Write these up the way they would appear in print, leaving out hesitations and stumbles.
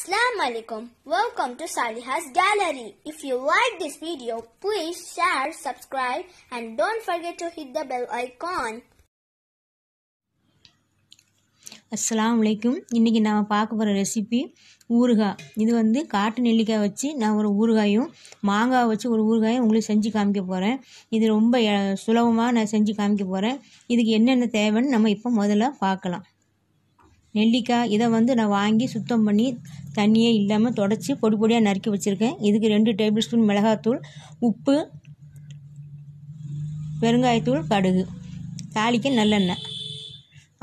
Assalamu alaikum. Welcome to Saliha's Gallery. If you like this video, please share, subscribe and don't forget to hit the bell icon. அஸ்ஸலாமு அலைக்கும். இன்றைக்கி நான் பார்க்க போகிற recipe ஊறுகாய். இது வந்து காட்டு நெல்லிக்காய் வச்சு நான் ஒரு ஊறுகாயும் மாங்காய் வச்சு ஒரு ஊறுகாயும் உங்களுக்கு செஞ்சு காமிக்க போகிறேன். இது ரொம்ப சுலபமாக நான் செஞ்சு காமிக்க போகிறேன். இதுக்கு என்னென்ன தேவைன்னு நம்ம இப்போ முதல்ல பார்க்கலாம். நெல்லிக்காய் இதை வந்து நான் வாங்கி சுத்தம் பண்ணி தண்ணியே இல்லாமல் தொடச்சி பொடி பொடியாக நறுக்கி வச்சுருக்கேன். இதுக்கு 2 டேபிள் ஸ்பூன் மிளகாத்தூள், உப்பு, பெருங்காயத்தூள், கடுகு, தாளிக்க நல்லெண்ணெய்,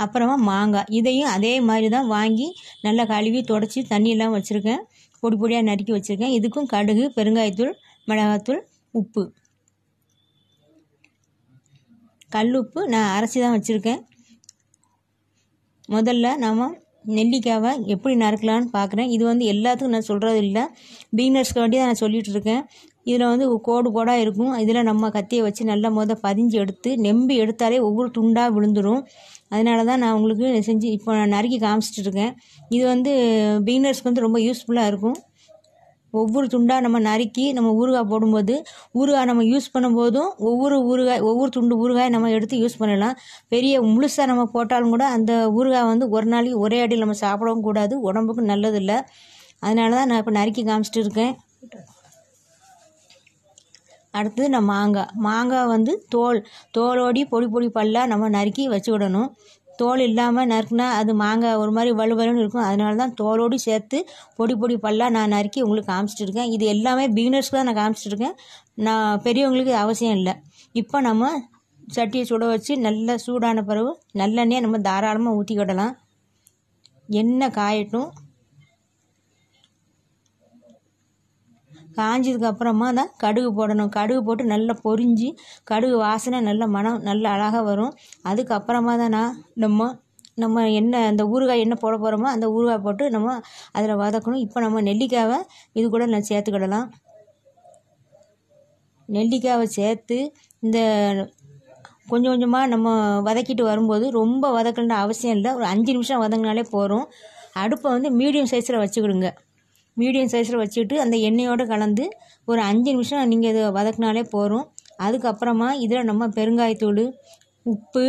அப்புறமா மாங்காய். இதையும் அதே மாதிரி தான் வாங்கி நல்லா கழுவி தொடச்சி தண்ணியெல்லாம் வச்சுருக்கேன். பொடி பொடியாக நறுக்கி வச்சுருக்கேன். இதுக்கும் கடுகு, பெருங்காயத்தூள், மிளகாத்தூள், உப்பு, கல் உப்பு நான் அரைச்சி தான் வச்சுருக்கேன். முதல்ல நாம் நெல்லிக்காவை எப்படி நறுக்கலான்னு பார்க்குறேன். இது வந்து எல்லாத்துக்கும் நான் சொல்கிறது இல்லை, பிகினர்ஸ்க்கு வேண்டி தான் நான் சொல்லிகிட்டு இருக்கேன். இதில் வந்து கோடு கோடாக இருக்கும். இதில் நம்ம கத்தியை வச்சு நல்லா பதிஞ்சு எடுத்து நெம்பி எடுத்தாலே ஒவ்வொரு துண்டாக விழுந்துடும். அதனால தான் நான் உங்களுக்கு செஞ்சு இப்போ நான் நறுக்கி காமிச்சிட்டு இருக்கேன். இது வந்து பிகினர்ஸ்க்கு வந்து ரொம்ப யூஸ்ஃபுல்லாக இருக்கும். ஒவ்வொரு துண்டாக நம்ம நறுக்கி நம்ம ஊறுகாய் போடும்போது ஊறுகாய் நம்ம யூஸ் பண்ணும்போதும் ஒவ்வொரு துண்டு ஊறுகாய் நம்ம எடுத்து யூஸ் பண்ணலாம். பெரிய முழுசாக நம்ம போட்டாலும் கூட அந்த ஊறுகாய் வந்து ஒரு நாளைக்கு ஒரே அடியில் நம்ம சாப்பிடவும் கூடாது, உடம்புக்கு நல்லதில்லை. அதனால தான் நான் இப்போ நறுக்கி காமிச்சிட்டு இருக்கேன். அடுத்தது நான் மாங்காய் வந்து தோலோடி பொடி பொடி பல்லாக நம்ம நறுக்கி வச்சு விடணும். தோல் இல்லாமல் நறுக்குனா அது மாங்காய் ஒரு மாதிரி வலுவலுன்னு இருக்கும். அதனால தான் தோலோடு சேர்த்து பொடி பொடி பல்லாக நான் நறுக்கி உங்களுக்கு காமிச்சிட்டு இருக்கேன். இது எல்லாமே பிகினர்ஸ்க்கு தான் நான் காமிச்சிட்டு இருக்கேன். நான் பெரியவங்களுக்கு அவசியம் இல்லை. இப்போ நம்ம சட்டியை சுட வச்சு நல்லா சூடான பிறகு நல்லெண்ணெயை நம்ம தாராளமாக ஊற்றிக்கிடலாம். எண்ணெய் காயட்டும். காஞ்சதுக்கு அப்புறமா தான் கடுகு போடணும். கடுகு போட்டு நல்லா பொரிஞ்சு கடுகு வாசனை நல்ல மனம் நல்ல அழகாக வரும். அதுக்கப்புறமா தான் நம்ம எண்ணெய் அந்த ஊறுகாய் என்ன போட போகிறோமோ அந்த ஊறுகாய் போட்டு நம்ம அதில் வதக்கணும். இப்போ நம்ம நெல்லிக்காவை இது கூட நான் சேர்த்துக்கிடலாம். நெல்லிக்காவை சேர்த்து இந்த கொஞ்சம் கொஞ்சமாக நம்ம வதக்கிட்டு வரும்போது ரொம்ப வதக்கணுன்ற அவசியம் இல்லை. ஒரு 5 நிமிஷம் வதங்கினாலே போகிறோம். அடுப்பை வந்து மீடியம் சைஸில் வச்சுக்கிடுங்க. மீடியம் சைஸில் வச்சுட்டு அந்த எண்ணெயோடு கலந்து ஒரு 5 நிமிஷம் நீங்கள் இதை வதக்கினாலே போகிறோம். அதுக்கப்புறமா இதில் நம்ம பெருங்காயத்தூள், உப்பு,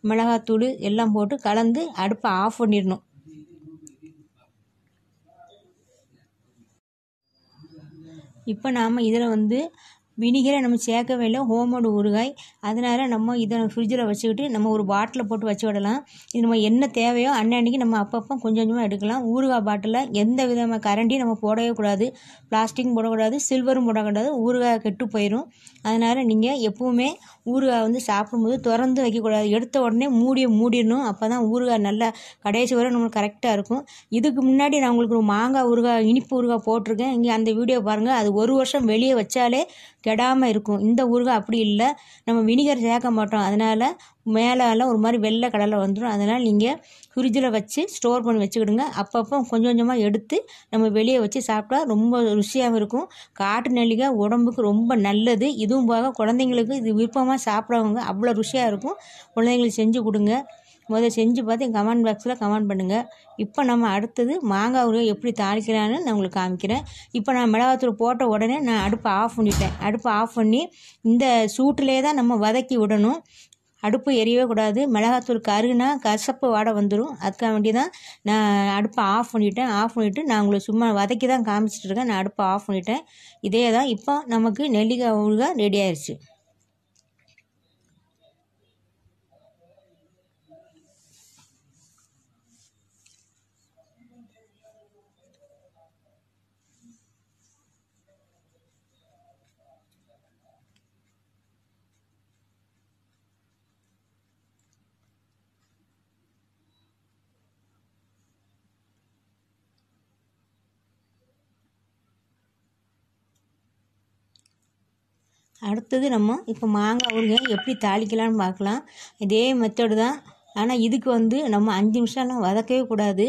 மிளகாத்தூள் எல்லாம் போட்டு கலந்து அடுப்பை ஆஃப் பண்ணிடணும். இப்போ நாம் இதில் வந்து வினிகரை நம்ம சேர்க்கவே இல்லை, ஹோம்மேடு ஊறுகாய். அதனால் நம்ம இதை ஃப்ரிட்ஜில் வச்சுக்கிட்டு நம்ம ஒரு பாட்டிலில் போட்டு வச்சு விடலாம். இது நம்ம என்ன தேவையோ அன்னைக்கு நம்ம அப்பப்போ கொஞ்சம் கொஞ்சமாக எடுக்கலாம். ஊறுகாய் பாட்டிலில் எந்த விதமாக கரண்டியும் நம்ம போடவே கூடாது, பிளாஸ்டிக்கும் போடக்கூடாது, சில்வரும் போடக்கூடாது. ஊறுகாய் கெட்டு போயிடும். அதனால் நீங்கள் எப்போவுமே ஊறுகாய் வந்து சாப்பிடும்போது திறந்து வைக்கக்கூடாது. எடுத்த உடனே மூடிடணும். அப்போ தான் ஊறுகாய் நல்லா கடைசி வரை நம்மளுக்கு கரெக்டாக இருக்கும். இதுக்கு முன்னாடி நான் உங்களுக்கு ஒரு மாங்காய் ஊறுகாய், இனிப்பு ஊறுகாய் போட்டிருக்கேன். இங்கே அந்த வீடியோ பாருங்கள். அது 1 வருஷம் வெளியே வச்சாலே கெடாமல் இருக்கும். இந்த ஊறுகாய் அப்படி இல்லை, நம்ம வினிகர் சேர்க்க மாட்டோம். அதனால் மேலே ஒரு மாதிரி வெள்ளை கடலை வந்துடும். அதனால் நீங்கள் ஃப்ரிட்ஜில் வச்சு ஸ்டோர் பண்ணி வச்சுக்கிடுங்க. அப்பப்போ கொஞ்சம் கொஞ்சமாக எடுத்து நம்ம வெளியே வச்சு சாப்பிட்டா ரொம்ப ருசியாகவும் இருக்கும். காட்டு நெல்லிக்காய் உடம்புக்கு ரொம்ப நல்லது. இதுவும் போக குழந்தைங்களுக்கு இது விருப்பமாக சாப்பிட்றவங்க அவ்வளோ ருசியாக இருக்கும். குழந்தைங்களுக்கு செஞ்சு கொடுங்க. முதல்ல செஞ்சு பார்த்து கமெண்ட் பாக்ஸில் கமெண்ட் பண்ணுங்கள். இப்போ நம்ம அடுத்தது மாங்காய் ஊறுகாய் எப்படி தாளிக்கலான்னு நான் உங்களுக்கு காமிக்கிறேன். இப்போ நான் மிளகாத்தூள் போட்ட உடனே நான் அடுப்பை ஆஃப் பண்ணிட்டேன். அடுப்பை ஆஃப் பண்ணி இந்த சூட்டிலே தான் நம்ம வதக்கி விடணும். அடுப்பு எரியவே கூடாது. மிளகாத்தூள் கருகுனா கசப்பு வாடை வந்துடும். அதுக்காக வேண்டி தான் நான் அடுப்பை ஆஃப் பண்ணிட்டேன். ஆஃப் பண்ணிவிட்டு நான் உங்களுக்கு சும்மா வதக்கி தான் காமிச்சிட்டு இருக்கேன். நான் அடுப்பை ஆஃப் பண்ணிட்டேன். இதே தான் இப்போ நமக்கு நெல்லிக்காய் ஊறுகாய் ரெடி ஆயிடுச்சு. அடுத்தது நம்ம இப்போ மாங்காய் ஊறுகாய் எப்படி தாளிக்கலான்னு பார்க்கலாம். இதே மெத்தடு தான். ஆனால் இதுக்கு வந்து நம்ம 5 நிமிஷம்லாம் வதக்கவே கூடாது.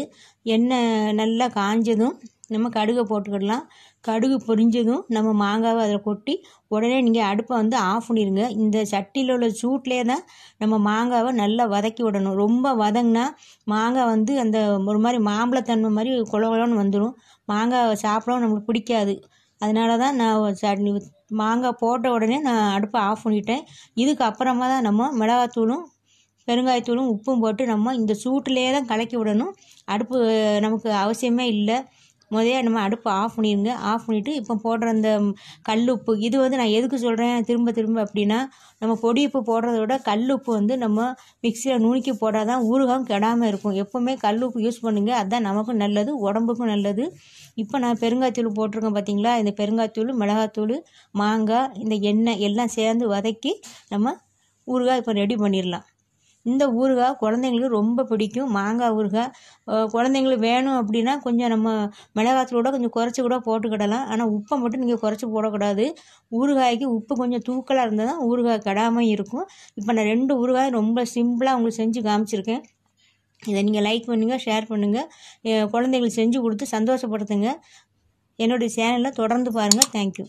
எண்ணெய் நல்லா காஞ்சதும் நம்ம கடுகை போட்டுக்கிடலாம். கடுகு பொரிஞ்சதும் நம்ம மாங்காவை அதில் கொட்டி உடனே நீங்கள் அடுப்பை வந்து ஆஃப் பண்ணிடுங்க. இந்த சட்டியில் உள்ள சூட்லேயே தான் நம்ம மாங்காவை நல்லா வதக்கி விடணும். ரொம்ப வதங்கினா மாங்காய் வந்து அந்த ஒரு மாதிரி மாம்பழத்தன்மை மாதிரி கொலன்னு வந்துடும். மாங்காய் சாப்பிடவும் நம்மளுக்கு பிடிக்காது. அதனால தான் நான் மாங்காய் போட்ட உடனே நான் அடுப்பை ஆஃப் பண்ணிட்டேன். இதுக்கு அப்புறமா தான் நம்ம மிளகாத்தூளும் பெருங்காயத்தூளும் உப்பும் போட்டு நம்ம இந்த சூட்டிலே தான் கலக்கி விடணும். அடுப்பு நமக்கு அவசியமே இல்லை. முதல்ல நம்ம அடுப்பை ஆஃப் பண்ணிடுங்க. ஆஃப் பண்ணிவிட்டு இப்போ போடுற அந்த கல் உப்பு, இது வந்து நான் எதுக்கு சொல்கிறேன் திரும்ப திரும்ப அப்படின்னா, நம்ம பொடி உப்பு போடுறத விட கல் உப்பு வந்து நம்ம மிக்சியில் நுணுக்கி போட்டால் தான் ஊறுகாயும் கெடாமல் இருக்கும். எப்போவுமே கல் உப்பு யூஸ் பண்ணுங்கள். அதுதான் நமக்கும் நல்லது, உடம்புக்கும் நல்லது. இப்போ நான் பெருங்காயத்தூள் போட்டிருக்கேன் பார்த்தீங்களா? இந்த பெருங்காயத்தூள், மிளகாத்தூள், மாங்காய், இந்த எண்ணெய் எல்லாம் சேர்ந்து வதக்கி நம்ம ஊறுகாய் இப்போ ரெடி பண்ணிடலாம். இந்த ஊறுகாய் குழந்தைங்களுக்கு ரொம்ப பிடிக்கும். மாங்காய் ஊறுகாய் குழந்தைங்களுக்கு வேணும் அப்படின்னா கொஞ்சம் நம்ம மிளகாத்தூளோட கொஞ்சம் குறைச்சி கூட போட்டுக்கிடலாம். ஆனால் உப்பை மட்டும் நீங்கள் குறைச்சி போடக்கூடாது. ஊறுகாய்க்கு உப்பு கொஞ்சம் தூக்கலாக இருந்தால் தான் ஊறுகாய் கெடாமல் இருக்கும். இப்போ நான் 2 ஊறுகாய் ரொம்ப சிம்பிளாக உங்களுக்கு செஞ்சு காமிச்சிருக்கேன். இதை நீங்கள் லைக் பண்ணுங்கள், ஷேர் பண்ணுங்கள், குழந்தைங்களுக்கு செஞ்சு கொடுத்து சந்தோஷப்படுத்துங்க. என்னுடைய சேனலை தொடர்ந்து பாருங்கள். தேங்க்யூ.